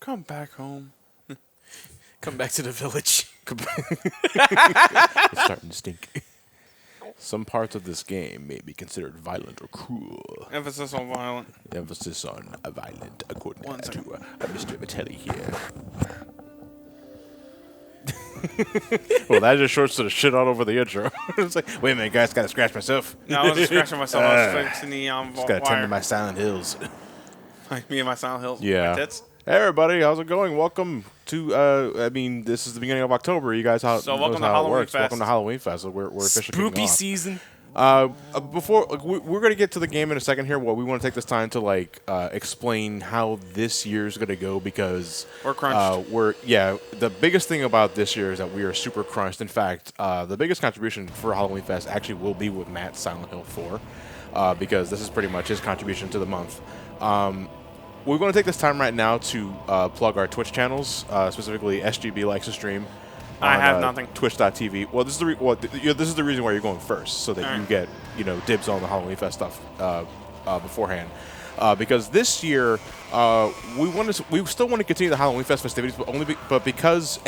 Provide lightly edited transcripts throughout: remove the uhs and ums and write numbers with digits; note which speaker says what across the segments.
Speaker 1: Come back home.
Speaker 2: Come back to the village.
Speaker 3: It's starting to stink. Some parts of this game may be considered violent or cruel.
Speaker 1: Emphasis on violent.
Speaker 3: Emphasis on violent, according
Speaker 1: One
Speaker 3: to
Speaker 1: second.
Speaker 3: Mr. Vitelli here. Well, that just shorts to the shit all over the intro. It's like, wait a minute, guys, gotta scratch myself.
Speaker 1: No, I wasn't scratching myself. I was fixing the
Speaker 3: Just gotta tend to
Speaker 1: wire.
Speaker 3: my Silent Hills.
Speaker 1: Like me and my Silent Hills.
Speaker 3: Yeah.
Speaker 1: My tits.
Speaker 3: Hey everybody, how's it going? Welcome to, this is the beginning of October. You guys,
Speaker 1: So welcome to
Speaker 3: Halloweenfest.
Speaker 1: Halloweenfest.
Speaker 3: Welcome to Halloweenfest. So we're officially kicking
Speaker 2: Spoopy
Speaker 3: off.
Speaker 2: season.
Speaker 3: Before we're gonna get to the game in a second here. Well, we want to take this time to explain how this year's gonna go because
Speaker 1: We're crunched.
Speaker 3: The biggest thing about this year is that we are super crunched. In fact, the biggest contribution for Halloweenfest actually will be with Matt's Silent Hill 4, because this is pretty much his contribution to the month. We're going to take this time right now to plug our Twitch channels, specifically SGB likes to stream.
Speaker 1: I
Speaker 3: On,
Speaker 1: have nothing.
Speaker 3: Twitch.tv. Well, this is the reason why you're going first, so that you get dibs on the Halloweenfest stuff beforehand. Because this year we still want to continue the Halloweenfest festivities, but because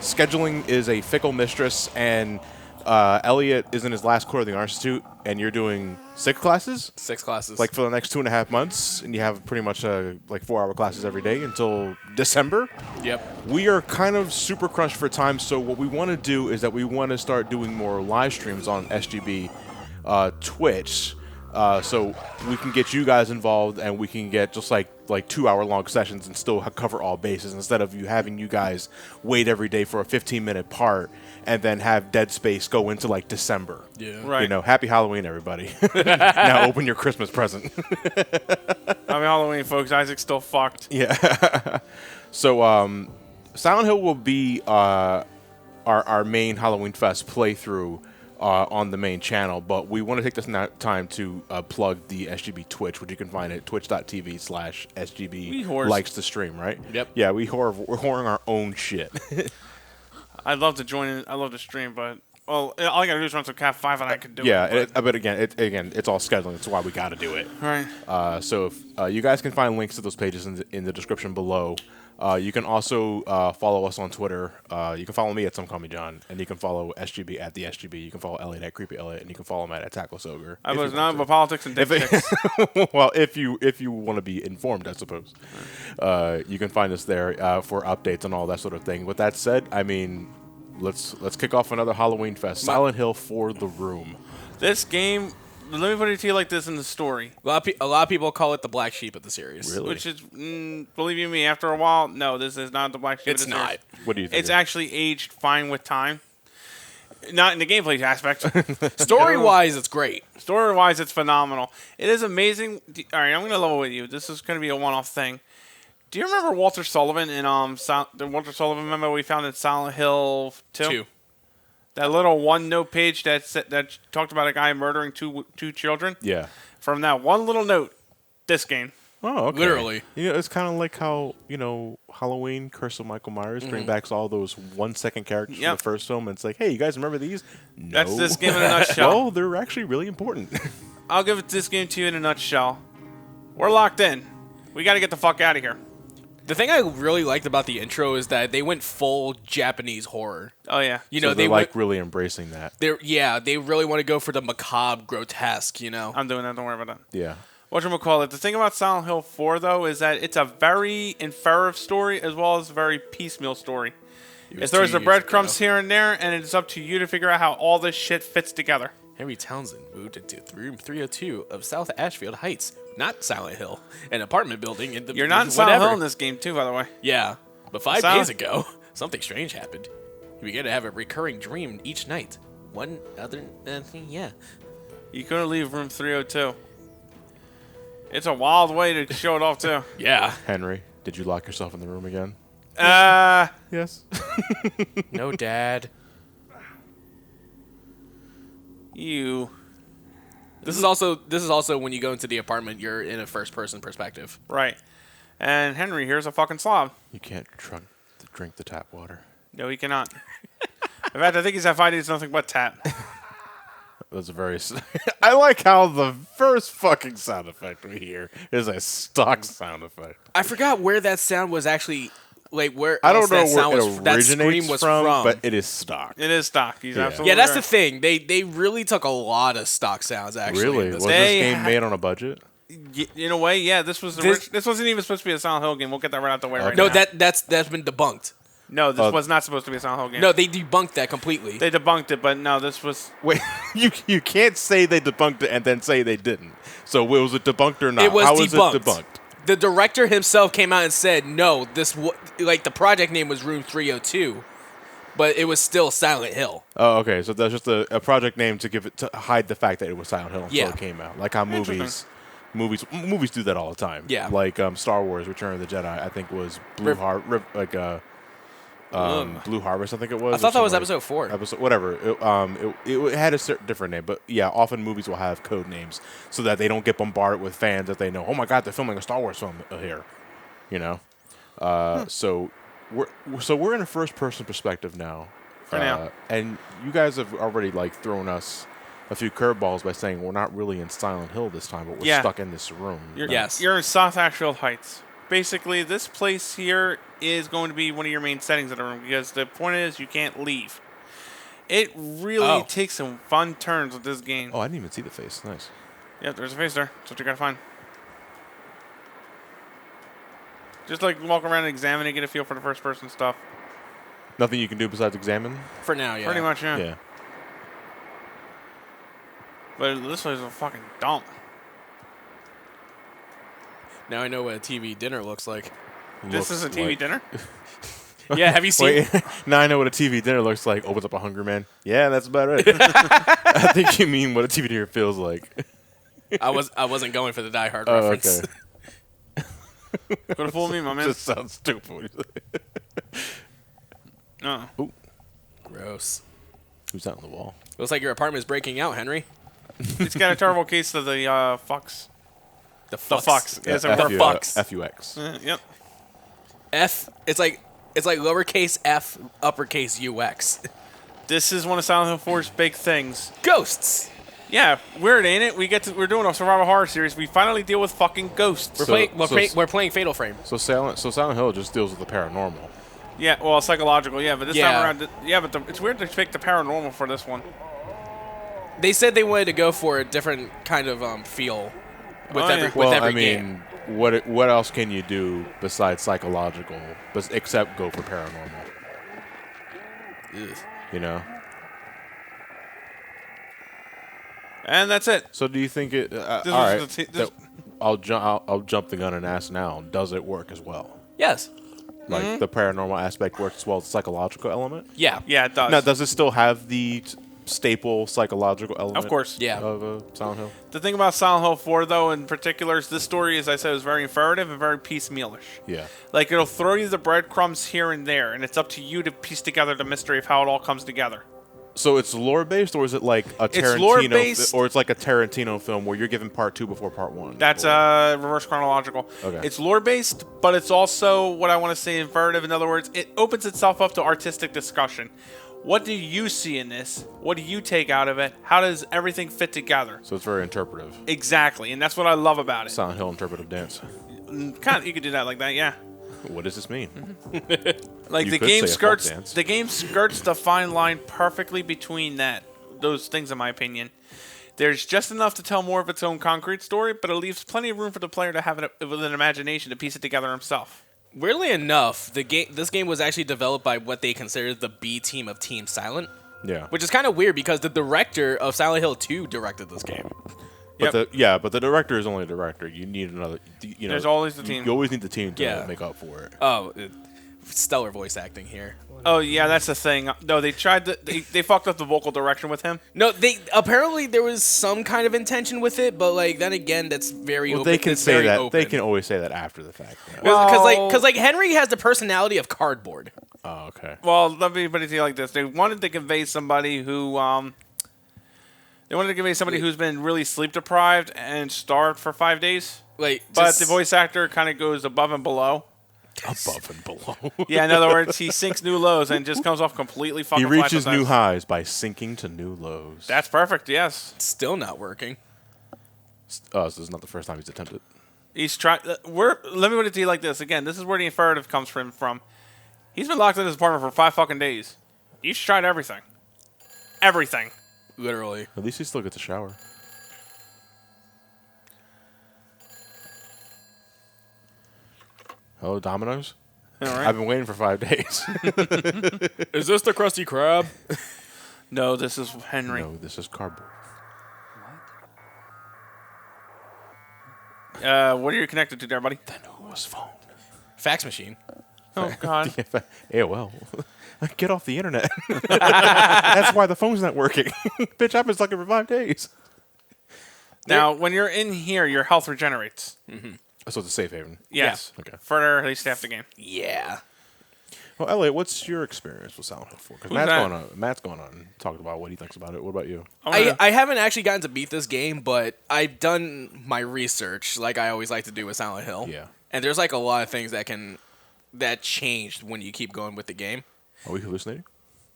Speaker 3: scheduling is a fickle mistress, and Elliot is in his last quarter of the Art Institute, and you're doing 6 classes.
Speaker 2: 6 classes.
Speaker 3: Like for the next 2.5 months, and you have pretty much 4-hour classes every day until December.
Speaker 2: Yep.
Speaker 3: We are kind of super crunched for time, so what we want to do is that we want to start doing more live streams on SGB Twitch, so we can get you guys involved, and we can get just like 2-hour-long sessions and still cover all bases instead of having you guys wait every day for a 15-minute part and then have Dead Space go into December.
Speaker 2: Yeah.
Speaker 1: Right.
Speaker 3: Happy Halloween, everybody. Now open your Christmas present.
Speaker 1: Happy Halloween, folks. Isaac's still fucked.
Speaker 3: Yeah. So, Silent Hill will be our main Halloweenfest playthrough on the main channel, but we want to take this time to plug the SGB Twitch, which you can find at twitch.tv/SGB likes to stream, right?
Speaker 2: Yep.
Speaker 3: Yeah, we're whoring our own shit.
Speaker 1: I'd love to join in. I love to stream, but all I gotta do is run some Cat 5 and I can do
Speaker 3: Yeah,
Speaker 1: it.
Speaker 3: but again, it's all scheduling. That's why we got to do it.
Speaker 1: Right.
Speaker 3: So if you guys can find links to those pages in the description below. You can also follow us on Twitter. You can follow me at SomeCallMeJohn, and you can follow SGB at the SGB. You can follow Elliot at Creepy Elliot, and you can follow Matt at Tackle Soger.
Speaker 1: I was not about politics and dick pics.
Speaker 3: Well, if you want to be informed, I suppose. You can find us there for updates and all that sort of thing. With that said, I mean, let's kick off another Halloweenfest. Silent Hill for the Room.
Speaker 1: This game, let me put it to you like this in the story.
Speaker 2: A lot of people call it the black sheep of the series.
Speaker 3: Really?
Speaker 1: Which is, believe you me, after a while, no, this is not the black sheep.
Speaker 2: It's
Speaker 1: of the
Speaker 2: not.
Speaker 1: series.
Speaker 3: What do you think?
Speaker 1: It's actually aged fine with time. Not in the gameplay aspect.
Speaker 2: Story-wise, it's great.
Speaker 1: Story-wise, it's phenomenal. It is amazing. All right, I'm going to level with you. This is going to be a one-off thing. Do you remember Walter Sullivan in the Walter Sullivan memo we found in Silent Hill 2? That little one-note page that talked about a guy murdering two children?
Speaker 3: Yeah.
Speaker 1: From that one little note, this game.
Speaker 3: Oh, okay.
Speaker 2: Literally.
Speaker 3: It's kind of like how, Halloween, Curse of Michael Myers, bring back all those 1-second characters from the first film, and it's like, hey, you guys remember these? No.
Speaker 1: That's this game in a nutshell.
Speaker 3: Well, they're actually really important.
Speaker 1: I'll give it this game to you in a nutshell. We're locked in. We got to get the fuck out of here.
Speaker 2: The thing I really liked about the intro is that they went full Japanese horror.
Speaker 1: Oh, yeah.
Speaker 3: So they really embracing that.
Speaker 2: They really want to go for the macabre, grotesque,
Speaker 1: I'm doing that. Don't worry about that.
Speaker 3: Yeah.
Speaker 1: Whatchamacallit. The thing about Silent Hill 4, though, is that it's a very infertive story as well as a very piecemeal story. It throws the breadcrumbs here and there, and it's up to you to figure out how all this shit fits together.
Speaker 2: Henry Townsend moved into room 302 of South Ashfield Heights, not Silent Hill, an apartment building in the
Speaker 1: You're not in Silent Hill in this game, too, by the way.
Speaker 2: Yeah, but 5 days ago, something strange happened. You began to have a recurring dream each night. One other thing, yeah.
Speaker 1: You couldn't leave room 302. It's a wild way to show it off, too.
Speaker 2: Yeah.
Speaker 3: Henry, did you lock yourself in the room again? Yes.
Speaker 2: No, Dad.
Speaker 1: You.
Speaker 2: This is also when you go into the apartment, you're in a first-person perspective.
Speaker 1: Right. And Henry here's a fucking slob.
Speaker 3: You can't drink the tap water.
Speaker 1: No, he cannot. In fact, I think he's had 5 days nothing but tap.
Speaker 3: That's a very. I like how the first fucking sound effect we hear is a stock sound effect.
Speaker 2: I forgot where that sound was actually. Like where
Speaker 3: I don't know
Speaker 2: that sound
Speaker 3: where
Speaker 2: was,
Speaker 3: it
Speaker 2: that
Speaker 3: originates
Speaker 2: scream was
Speaker 3: from, but it is stock.
Speaker 1: It is stock. He's absolutely
Speaker 2: Yeah, that's
Speaker 1: right.
Speaker 2: the thing. They really took a lot of stock sounds. Actually,
Speaker 3: Really,
Speaker 2: in
Speaker 3: was
Speaker 2: this
Speaker 3: this
Speaker 2: game.
Speaker 3: game made on a budget?
Speaker 1: In a way, yeah. This wasn't even supposed to be a Silent Hill game. We'll get that right out the way right
Speaker 2: No,
Speaker 1: now.
Speaker 2: that's been debunked.
Speaker 1: No, this was not supposed to be a Silent Hill game.
Speaker 2: No, they debunked that completely.
Speaker 1: They debunked it, but no, this was.
Speaker 3: Wait, you can't say they debunked it and then say they didn't. So was it debunked or not?
Speaker 2: It was
Speaker 3: How
Speaker 2: debunked.
Speaker 3: Was it debunked?
Speaker 2: The director himself came out and said, no, the project name was Room 302, but it was still Silent Hill.
Speaker 3: Oh, okay. So that's just a project name to hide the fact that it was Silent Hill until
Speaker 2: Yeah.
Speaker 3: it came out. Like how movies do that all the time.
Speaker 2: Yeah.
Speaker 3: Like Star Wars: Return of the Jedi, I think was Blue Harvest, I think it was.
Speaker 2: I thought that was
Speaker 3: something
Speaker 2: episode 4.
Speaker 3: Episode whatever. It had a different name, but yeah, often movies will have code names so that they don't get bombarded with fans that they know. Oh my God, they're filming a Star Wars film here, you know. So we're in a first person perspective now.
Speaker 1: For now.
Speaker 3: And you guys have already thrown us a few curveballs by saying we're not really in Silent Hill this time, but we're stuck in this room.
Speaker 1: You're in South Asheville Heights. Basically, this place here is going to be one of your main settings of the room because the point is you can't leave. It really takes some fun turns with this game.
Speaker 3: Oh, I didn't even see the face. Nice.
Speaker 1: Yeah, there's a face there. That's what you gotta find. Just walk around and examine it, get a feel for the first person stuff.
Speaker 3: Nothing you can do besides examine?
Speaker 2: For now, yeah.
Speaker 1: Pretty much, yeah.
Speaker 3: Yeah.
Speaker 1: But this place is a fucking dump.
Speaker 2: Now I know what a TV dinner looks like.
Speaker 1: This is a TV dinner?
Speaker 2: Yeah, have you seen?
Speaker 3: Wait, now I know what a TV dinner looks like. Opens up a Hungry Man. Yeah, that's about it. I think you mean what a TV dinner feels like.
Speaker 2: I wasn't going for the Die Hard reference.
Speaker 3: Okay.
Speaker 1: Could've fooled me, my man.
Speaker 3: Just sounds stupid.
Speaker 1: Ooh.
Speaker 2: Gross.
Speaker 3: Who's that on the wall?
Speaker 2: Looks like your apartment's breaking out, Henry.
Speaker 1: It's got a terrible case of the fucks.
Speaker 2: The
Speaker 1: The fucks. Yes,
Speaker 2: F-
Speaker 1: they're
Speaker 2: fucks.
Speaker 3: F-U-X.
Speaker 1: Yep.
Speaker 2: F. It's like lowercase f, uppercase UX.
Speaker 1: This is one of Silent Hill 4's big things.
Speaker 2: Ghosts.
Speaker 1: Yeah, weird, ain't it? We're doing a survival horror series. We finally deal with fucking ghosts.
Speaker 2: We're playing Fatal Frame.
Speaker 3: So Silent Hill just deals with the paranormal.
Speaker 1: Yeah, well, psychological, yeah, but this
Speaker 2: Yeah.
Speaker 1: time around, but it's weird to pick the paranormal for this one.
Speaker 2: They said they wanted to go for a different kind of feel with every game.
Speaker 3: What else can you do besides psychological, except go for paranormal?
Speaker 2: Ugh.
Speaker 3: You know.
Speaker 1: And that's it.
Speaker 3: So do you think it? All
Speaker 1: was
Speaker 3: right. I'll jump the gun and ask now. Does it work as well?
Speaker 2: Yes.
Speaker 3: Like the paranormal aspect works as well as the psychological element?
Speaker 2: Yeah.
Speaker 1: Yeah, it does.
Speaker 3: Now, does it still have the staple psychological element?
Speaker 1: Of course.
Speaker 2: Yeah.
Speaker 3: Of Silent Hill?
Speaker 1: The thing about Silent Hill 4, though, in particular, is this story, as I said, is very informative and very piecemealish.
Speaker 3: Yeah.
Speaker 1: Like, it'll throw you the breadcrumbs here and there, and it's up to you to piece together the mystery of how it all comes together.
Speaker 3: So it's lore based, or is it like a Tarantino?
Speaker 1: It's lore-based.
Speaker 3: Or it's like a Tarantino film where you're given part 2 before part 1.
Speaker 1: That's reverse chronological.
Speaker 3: Okay.
Speaker 1: It's lore-based, but it's also, what I want to say, informative. In other words, it opens itself up to artistic discussion. What do you see in this? What do you take out of it? How does everything fit together?
Speaker 3: So it's very interpretive.
Speaker 1: Exactly, and that's what I love about it.
Speaker 3: Silent Hill interpretive dance.
Speaker 1: Kind of, you could do that like that, yeah.
Speaker 3: What does this mean?
Speaker 1: Like
Speaker 3: You
Speaker 1: the
Speaker 3: could
Speaker 1: game
Speaker 3: say a folk
Speaker 1: skirts
Speaker 3: dance.
Speaker 1: the game skirts the fine line perfectly between those things, in my opinion. There's just enough to tell more of its own concrete story, but it leaves plenty of room for the player to have with an imagination to piece it together himself.
Speaker 2: Weirdly enough, this game was actually developed by what they consider the B team of Team Silent,
Speaker 3: Yeah.
Speaker 2: which is kind of weird because the director of Silent Hill 2 directed this game.
Speaker 3: But the director is only a director. You need another. You know,
Speaker 1: There's always the team.
Speaker 3: You always need the team to
Speaker 2: Yeah.
Speaker 3: make up for it.
Speaker 2: Oh, stellar voice acting here.
Speaker 1: Oh yeah, that's the thing. No, they tried to. They fucked up the vocal direction with him.
Speaker 2: No, apparently there was some kind of intention with it, but then again, that's very
Speaker 3: Well,
Speaker 2: open.
Speaker 3: they can
Speaker 2: it's
Speaker 3: say
Speaker 2: very
Speaker 3: that.
Speaker 2: open.
Speaker 3: They can always say that after the fact. though.
Speaker 2: Because Henry has the personality of cardboard.
Speaker 3: Oh, okay.
Speaker 1: Well, let me put it to you like this: they wanted to convey somebody who who's been really sleep deprived and starved for 5 days.
Speaker 2: Like,
Speaker 1: But the voice actor kind of goes above and below.
Speaker 3: Above and below.
Speaker 1: Yeah, in other words, he sinks new lows and just comes off completely fucking
Speaker 3: He
Speaker 1: flat
Speaker 3: reaches
Speaker 1: sometimes.
Speaker 3: new highs by sinking to new lows.
Speaker 1: That's perfect, yes.
Speaker 2: Still not working.
Speaker 3: So this is not the first time he's attempted.
Speaker 1: He's trying. Let me put it to you like this. Again, this is where the imperative comes from. He's been locked in his apartment for 5 fucking days. He's tried everything. Everything.
Speaker 2: Literally.
Speaker 3: At least he still gets a shower. Hello, Domino's?
Speaker 1: All right.
Speaker 3: I've been waiting for 5 days.
Speaker 2: Is this the Krusty Krab?
Speaker 1: No, this is Henry.
Speaker 3: No, this is cardboard.
Speaker 1: What are you connected to there, buddy?
Speaker 3: Then who was phone?
Speaker 2: Fax machine.
Speaker 1: Oh, God.
Speaker 3: AOL. Get off the internet. That's why the phone's not working. Bitch, I've been stuck here for 5 days.
Speaker 1: Now, when you're in here, your health regenerates.
Speaker 3: Mm-hmm. So it's a safe haven.
Speaker 1: Yes.
Speaker 3: Yeah. Okay.
Speaker 1: For at least half the game.
Speaker 2: Yeah.
Speaker 3: Well, Elliot, what's your experience with Silent Hill 4? Because Matt's going on and talked about what he thinks about it. What about you?
Speaker 2: I haven't actually gotten to beat this game, but I've done my research like I always like to do with Silent Hill.
Speaker 3: Yeah.
Speaker 2: And there's like a lot of things that changed when you keep going with the game.
Speaker 3: Are we hallucinating?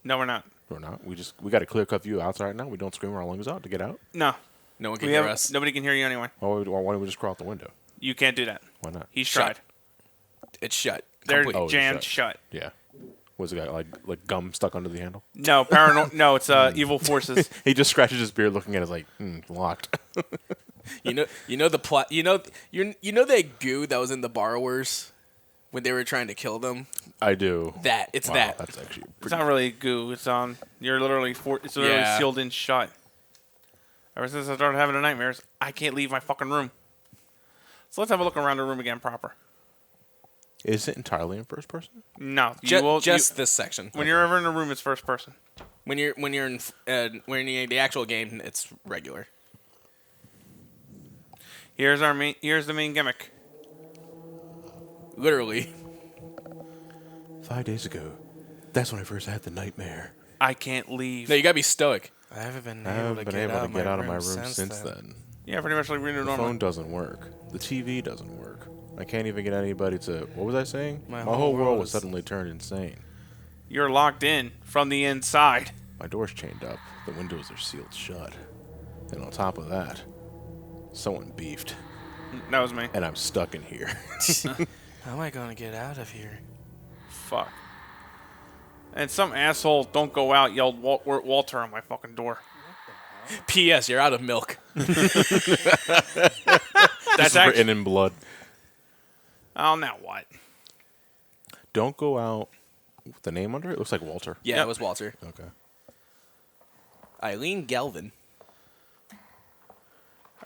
Speaker 1: No, we're not.
Speaker 3: Or not? We got a clear cut view outside right now. We don't scream our lungs out to get out.
Speaker 1: No.
Speaker 2: No one can hear us.
Speaker 1: Nobody can hear you anyway.
Speaker 3: Why don't we just crawl out the window?
Speaker 1: You can't do that.
Speaker 3: Why not?
Speaker 1: He's
Speaker 2: Shut.
Speaker 1: tried.
Speaker 2: It's shut.
Speaker 1: They're
Speaker 2: Complete.
Speaker 1: jammed
Speaker 3: shut.
Speaker 1: shut.
Speaker 3: Yeah. Was it got like gum stuck under the handle?
Speaker 1: No, no, it's evil forces.
Speaker 3: He just scratches his beard, looking at it like, locked.
Speaker 2: You know the plot. You know that goo that was in the borrowers when they were trying to kill them.
Speaker 3: I do.
Speaker 2: It's
Speaker 3: Wow,
Speaker 2: that.
Speaker 3: That's actually
Speaker 1: It's
Speaker 3: pretty.
Speaker 1: not really goo. It's you're literally
Speaker 2: Yeah.
Speaker 1: sealed in shut. Ever since I started having the nightmares, I can't leave my fucking room. So let's have a look around the room again proper.
Speaker 3: Is it entirely in first person?
Speaker 1: No,
Speaker 2: Just this section.
Speaker 1: when you're ever in a room, it's first person.
Speaker 2: When you're in the actual game, it's regular.
Speaker 1: Here's the main gimmick.
Speaker 2: Literally.
Speaker 3: 5 days ago, that's when I first had the nightmare.
Speaker 1: I can't leave.
Speaker 2: No, you gotta be stoic.
Speaker 3: I haven't been able to get out of my room since then.
Speaker 1: Yeah, pretty much like reading it
Speaker 3: The
Speaker 1: normally.
Speaker 3: phone doesn't work. The TV doesn't work. I can't even get anybody to. What was I saying?
Speaker 2: My
Speaker 3: My
Speaker 2: whole
Speaker 3: whole world
Speaker 2: world
Speaker 3: was
Speaker 2: is-
Speaker 3: suddenly turned insane.
Speaker 1: You're locked in from the inside.
Speaker 3: My door's chained up. The windows are sealed shut. And on top of that, someone beefed.
Speaker 1: That was me.
Speaker 3: And I'm stuck in here.
Speaker 2: How am I gonna get out of here?
Speaker 1: Fuck. And some asshole, don't go out, yelled Walter on my fucking door.
Speaker 2: P.S. You're out of milk.
Speaker 1: That's
Speaker 3: written in blood.
Speaker 1: Oh, now what?
Speaker 3: Don't go out with the name under it? It looks like Walter.
Speaker 2: Yeah,
Speaker 1: Yep.
Speaker 2: it was Walter.
Speaker 3: Okay.
Speaker 2: Eileen Galvin.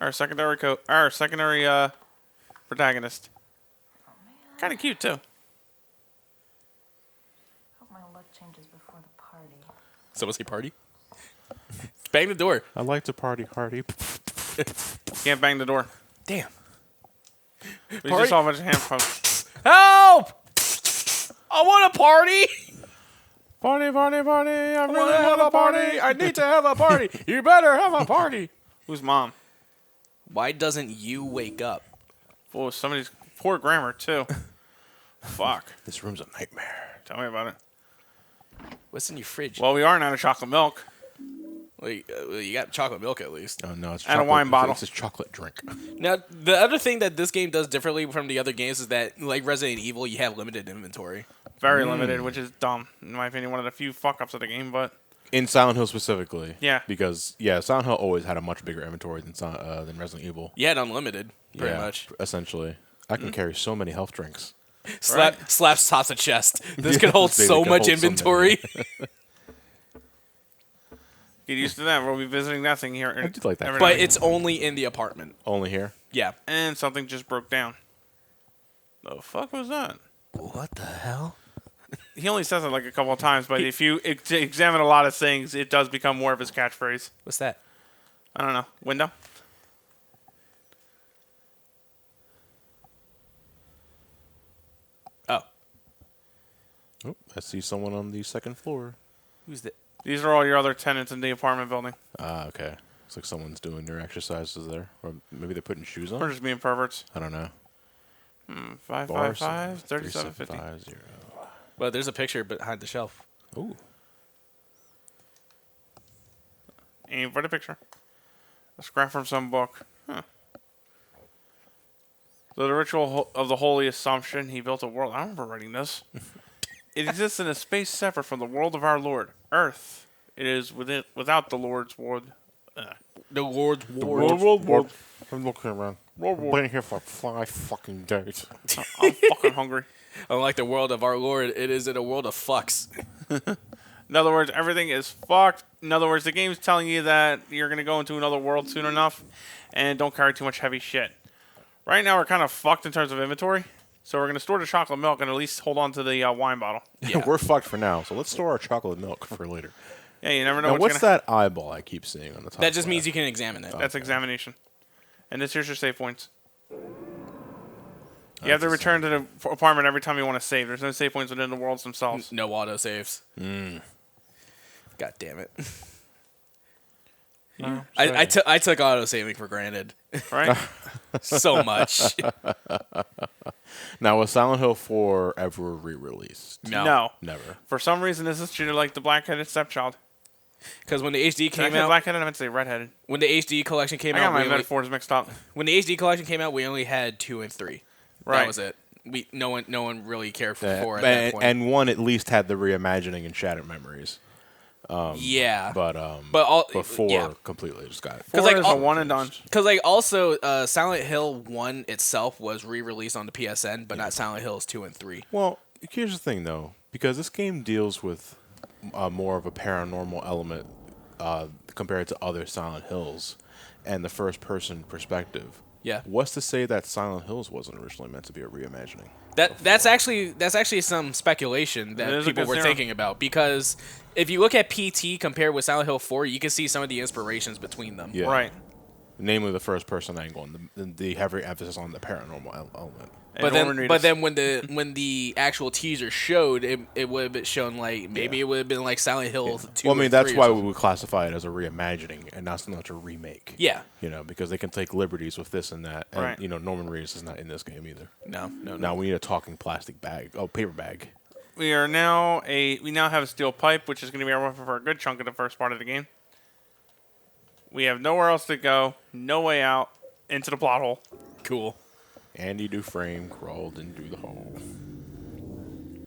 Speaker 1: Our secondary protagonist. Kind of cute too.
Speaker 4: Hope my luck changes before the party.
Speaker 2: So was he party? Bang the door.
Speaker 3: I like to party hardy.
Speaker 1: Can't bang the door.
Speaker 2: Damn.
Speaker 1: We
Speaker 2: Party?
Speaker 1: just saw a bunch of hand pumps.
Speaker 2: Help! I want a party.
Speaker 1: Party, party, party. I
Speaker 2: I
Speaker 1: really
Speaker 2: want to have a party. I need to have a party. You better have a party.
Speaker 1: Who's mom?
Speaker 2: Why doesn't you wake up?
Speaker 1: Oh, somebody's poor grammar too. Fuck.
Speaker 3: This room's a nightmare.
Speaker 1: Tell me about it.
Speaker 2: What's in your fridge?
Speaker 1: Well, we are out of chocolate milk.
Speaker 2: Well, you got chocolate milk at least.
Speaker 3: Oh, no, it's
Speaker 1: And a
Speaker 3: chocolate.
Speaker 1: wine bottle.
Speaker 3: It's a chocolate drink.
Speaker 2: Now, the other thing that this game does differently from the other games is that, like Resident Evil, you have limited inventory.
Speaker 1: Very limited, which is dumb. In my opinion, one of the few fuck ups of the game, but
Speaker 3: In Silent Hill specifically.
Speaker 1: Yeah.
Speaker 3: Because, Silent Hill always had a much bigger inventory than Resident Evil.
Speaker 2: You had unlimited, pretty much.
Speaker 3: Essentially. I can carry so many health drinks.
Speaker 2: Slaps tops a chest. This can hold
Speaker 3: This baby
Speaker 2: so
Speaker 3: can
Speaker 2: much
Speaker 3: hold so
Speaker 2: inventory.
Speaker 1: get used to that. We'll be visiting that thing here.
Speaker 3: I did like that.
Speaker 1: every
Speaker 2: But
Speaker 1: night.
Speaker 2: it's only in the apartment.
Speaker 3: Only here?
Speaker 2: Yeah.
Speaker 1: And something just broke down. The fuck was that?
Speaker 2: What the hell?
Speaker 1: He only says it like a couple of times, but if you examine a lot of things, it does become more of his catchphrase.
Speaker 2: What's that?
Speaker 1: I don't know. Window?
Speaker 2: Oh.
Speaker 3: Oh, I see someone on the second floor.
Speaker 2: Who's that?
Speaker 1: These are all your other tenants in the apartment building.
Speaker 3: Ah, okay. Looks like someone's doing their exercises there. Or maybe they're putting shoes
Speaker 1: Or
Speaker 3: on?
Speaker 1: just being perverts.
Speaker 3: I don't know.
Speaker 1: 555 3750.
Speaker 3: 3750.
Speaker 2: But there's a picture behind the shelf.
Speaker 3: Ooh.
Speaker 1: Aim for the picture. A scrap from some book. Huh. So the ritual of the Holy Assumption, he built a world. I remember reading this. It exists in a space separate from the world of our Lord, Earth. It is without the Lord's ward.
Speaker 2: The Lord's
Speaker 3: World. I'm looking around. I've been here for 5 fucking days.
Speaker 1: I'm fucking hungry.
Speaker 2: Unlike the world of our Lord, it is in a world of fucks.
Speaker 1: In other words, everything is fucked. In other words, the game's telling you that you're going to go into another world soon enough, and don't carry too much heavy shit. Right now, we're kind of fucked in terms of inventory, so we're going to store the chocolate milk and at least hold on to the wine bottle.
Speaker 3: Yeah. We're fucked for now, so let's store our chocolate milk for later.
Speaker 1: Yeah, you never know
Speaker 3: Now, what's that eyeball I keep seeing on the top?
Speaker 2: That just means you can examine it.
Speaker 1: That's examination. And here's your save points. You have to return to the apartment every time you want to save. There's no save points within the worlds themselves.
Speaker 2: No auto saves. God damn it. I took auto saving for granted.
Speaker 1: Right?
Speaker 2: So much.
Speaker 3: Now, was Silent Hill 4 ever re-released?
Speaker 1: No.
Speaker 3: Never.
Speaker 1: For some reason, this is treated like the black-headed stepchild.
Speaker 2: Because when the HD came
Speaker 1: Actually,
Speaker 2: out,
Speaker 1: black-headed, I meant to say red-headed.
Speaker 2: when the HD collection came
Speaker 1: I got
Speaker 2: out,
Speaker 1: my
Speaker 2: we only,
Speaker 1: metaphors mixed up.
Speaker 2: when the HD collection came out, we only had 2 and 3.
Speaker 1: Right.
Speaker 2: That was it. No one really cared for 4 at that point.
Speaker 3: And 1 at least had the reimagining and Shattered Memories.
Speaker 2: Yeah.
Speaker 3: But 4 completely just got it.
Speaker 1: Four is a one and done.
Speaker 2: Because also Silent Hill 1 itself was re-released on the PSN, but not Silent Hills 2 and 3.
Speaker 3: Well, here's the thing, though. Because this game deals with more of a paranormal element compared to other Silent Hills and the first-person perspective.
Speaker 2: Yeah.
Speaker 3: What's to say that Silent Hills wasn't originally meant to be a reimagining?
Speaker 2: That's actually some speculation that people were thinking about, because if you look at PT compared with Silent Hill 4, you can see some of the inspirations between them.
Speaker 3: Yeah.
Speaker 1: Right.
Speaker 3: Namely, the first-person angle and the heavy emphasis on the paranormal element.
Speaker 2: But then when the actual teaser showed, it would have been shown like maybe it would have been like Silent Hill 2.
Speaker 3: Well, I mean, that's why we would classify it as a reimagining and not so much a remake.
Speaker 2: Yeah.
Speaker 3: Because they can take liberties with this and that. And,
Speaker 1: Right.
Speaker 3: Norman Reedus is not in this game either.
Speaker 2: No.
Speaker 3: Now we need a talking plastic bag. Oh, paper bag.
Speaker 1: We now have a steel pipe, which is going to be our weapon for a good chunk of the first part of the game. We have nowhere else to go, no way out, into the plot hole.
Speaker 2: Cool.
Speaker 3: Andy Dufresne crawled into the hole.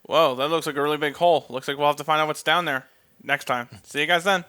Speaker 1: Whoa, that looks like a really big hole. Looks like we'll have to find out what's down there next time. See you guys then.